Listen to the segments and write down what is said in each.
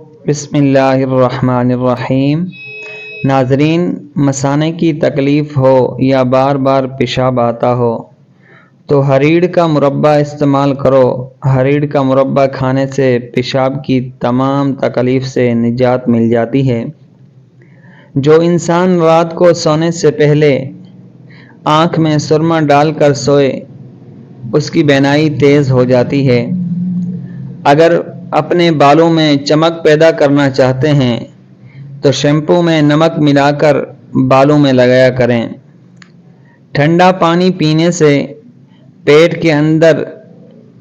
بسم اللہ الرحمن الرحیم۔ ناظرین، مثانے کی تکلیف ہو یا بار بار پیشاب آتا ہو تو ہریڑ کا مربع استعمال کرو۔ ہریڑ کا مربع کھانے سے پیشاب کی تمام تکلیف سے نجات مل جاتی ہے۔ جو انسان رات کو سونے سے پہلے آنکھ میں سرما ڈال کر سوئے اس کی بینائی تیز ہو جاتی ہے۔ اگر اپنے بالوں میں چمک پیدا کرنا چاہتے ہیں تو شیمپو میں نمک ملا کر بالوں میں لگایا کریں۔ ٹھنڈا پانی پینے سے پیٹ کے اندر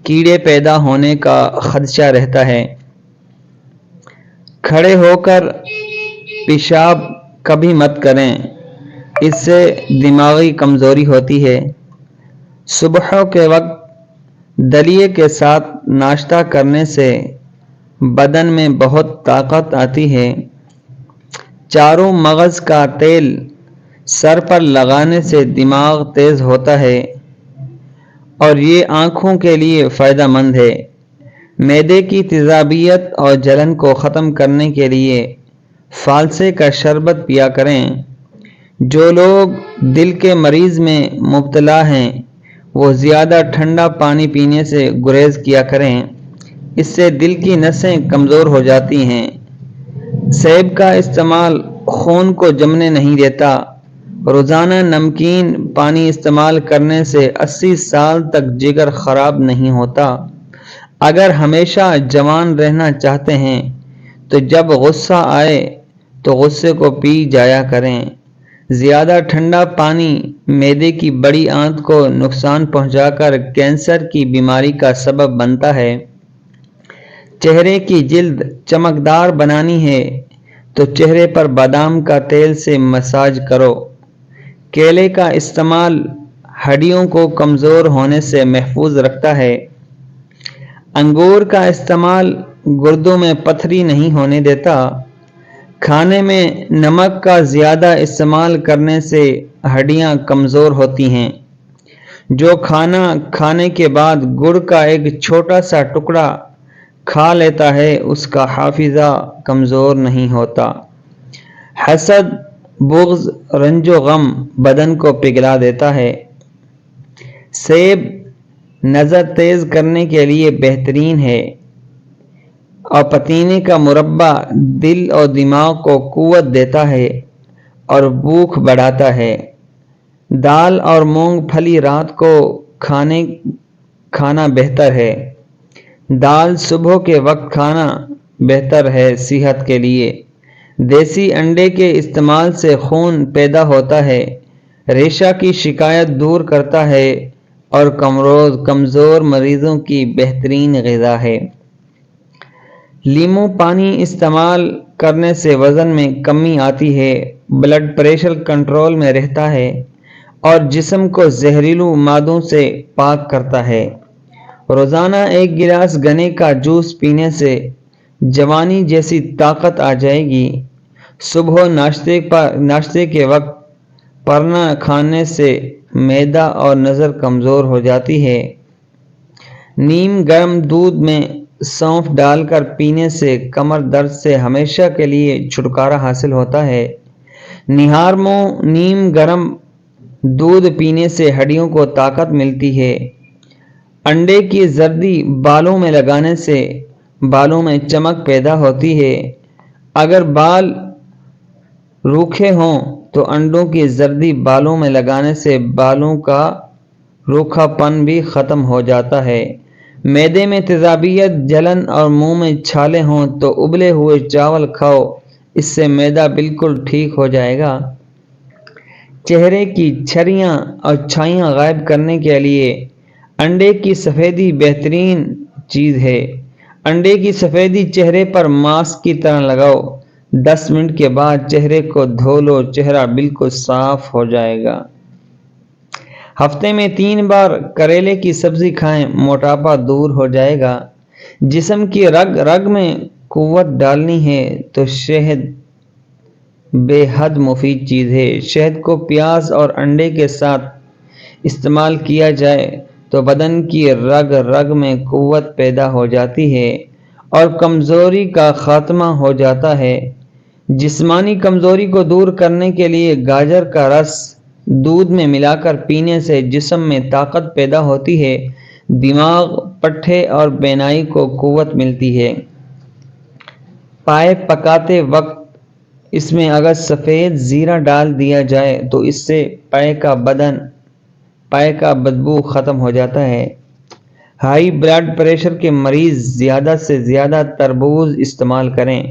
کیڑے پیدا ہونے کا خدشہ رہتا ہے۔ کھڑے ہو کر پیشاب کبھی مت کریں، اس سے دماغی کمزوری ہوتی ہے۔ صبح کے وقت دلیے کے ساتھ ناشتہ کرنے سے بدن میں بہت طاقت آتی ہے۔ چاروں مغز کا تیل سر پر لگانے سے دماغ تیز ہوتا ہے اور یہ آنکھوں کے لیے فائدہ مند ہے۔ معدے کی تیزابیت اور جلن کو ختم کرنے کے لیے فالسے کا شربت پیا کریں۔ جو لوگ دل کے مرض میں مبتلا ہیں وہ زیادہ ٹھنڈا پانی پینے سے گریز کیا کریں، اس سے دل کی نسیں کمزور ہو جاتی ہیں۔ سیب کا استعمال خون کو جمنے نہیں دیتا۔ روزانہ نمکین پانی استعمال کرنے سے 80 سال تک جگر خراب نہیں ہوتا۔ اگر ہمیشہ جوان رہنا چاہتے ہیں تو جب غصہ آئے تو غصے کو پی جایا کریں۔ زیادہ ٹھنڈا پانی معدے کی بڑی آنت کو نقصان پہنچا کر کینسر کی بیماری کا سبب بنتا ہے۔ چہرے کی جلد چمکدار بنانی ہے تو چہرے پر بادام کا تیل سے مساج کرو۔ کیلے کا استعمال ہڈیوں کو کمزور ہونے سے محفوظ رکھتا ہے۔ انگور کا استعمال گردوں میں پتھری نہیں ہونے دیتا۔ کھانے میں نمک کا زیادہ استعمال کرنے سے ہڈیاں کمزور ہوتی ہیں۔ جو کھانا کھانے کے بعد گڑ کا ایک چھوٹا سا ٹکڑا کھا لیتا ہے اس کا حافظہ کمزور نہیں ہوتا۔ حسد، بغض، رنج و غم بدن کو پگھلا دیتا ہے۔ سیب نظر تیز کرنے کے لیے بہترین ہے اور پتینے کا مربع دل اور دماغ کو قوت دیتا ہے اور بھوک بڑھاتا ہے۔ دال اور مونگ پھلی رات کو کھانا بہتر ہے۔ دال صبح کے وقت کھانا بہتر ہے صحت کے لیے۔ دیسی انڈے کے استعمال سے خون پیدا ہوتا ہے، ریشہ کی شکایت دور کرتا ہے اور کمزور مریضوں کی بہترین غذا ہے۔ لیموں پانی استعمال کرنے سے وزن میں کمی آتی ہے، بلڈ پریشر کنٹرول میں رہتا ہے اور جسم کو زہریلو مادوں سے پاک کرتا ہے۔ روزانہ 1 گلاس گنے کا جوس پینے سے جوانی جیسی طاقت آ جائے گی۔ صبح ناشتے کے وقت پرنا کھانے سے معدہ اور نظر کمزور ہو جاتی ہے۔ نیم گرم دودھ میں سونف ڈال کر پینے سے کمر درد سے ہمیشہ کے لیے چھٹکارا حاصل ہوتا ہے۔ نہار منہ نیم گرم دودھ پینے سے ہڈیوں کو طاقت ملتی ہے۔ انڈے کی زردی بالوں میں لگانے سے بالوں میں چمک پیدا ہوتی ہے۔ اگر بال روکھے ہوں تو انڈوں کی زردی بالوں میں لگانے سے بالوں کا روکھا پن بھی ختم ہو جاتا ہے۔ معدے میں تیزابیت، جلن اور منہ میں چھالے ہوں تو ابلے ہوئے چاول کھاؤ، اس سے معدہ بالکل ٹھیک ہو جائے گا۔ چہرے کی جھریاں اور چھائیاں غائب کرنے کے لیے انڈے کی سفیدی بہترین چیز ہے۔ انڈے کی سفیدی چہرے پر ماسک کی طرح لگاؤ، 10 منٹ کے بعد چہرے کو دھو لو، چہرہ بالکل صاف ہو جائے گا۔ ہفتے میں 3 بار کریلے کی سبزی کھائیں، موٹاپا دور ہو جائے گا۔ جسم کی رگ میں قوت ڈالنی ہے تو شہد بے حد مفید چیز ہے۔ شہد کو پیاز اور انڈے کے ساتھ استعمال کیا جائے تو بدن کی رگ میں قوت پیدا ہو جاتی ہے اور کمزوری کا خاتمہ ہو جاتا ہے۔ جسمانی کمزوری کو دور کرنے کے لیے گاجر کا رس دودھ میں ملا کر پینے سے جسم میں طاقت پیدا ہوتی ہے، دماغ، پٹھے اور بینائی کو قوت ملتی ہے۔ پائے پکاتے وقت اس میں اگر سفید زیرہ ڈال دیا جائے تو اس سے پائے کا بدبو ختم ہو جاتا ہے۔ ہائی بلڈ پریشر کے مریض زیادہ سے زیادہ تربوز استعمال کریں۔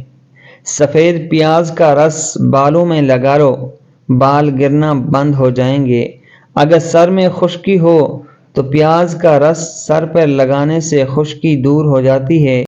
سفید پیاز کا رس بالوں میں لگا لو، بال گرنا بند ہو جائیں گے۔ اگر سر میں خشکی ہو تو پیاز کا رس سر پر لگانے سے خشکی دور ہو جاتی ہے۔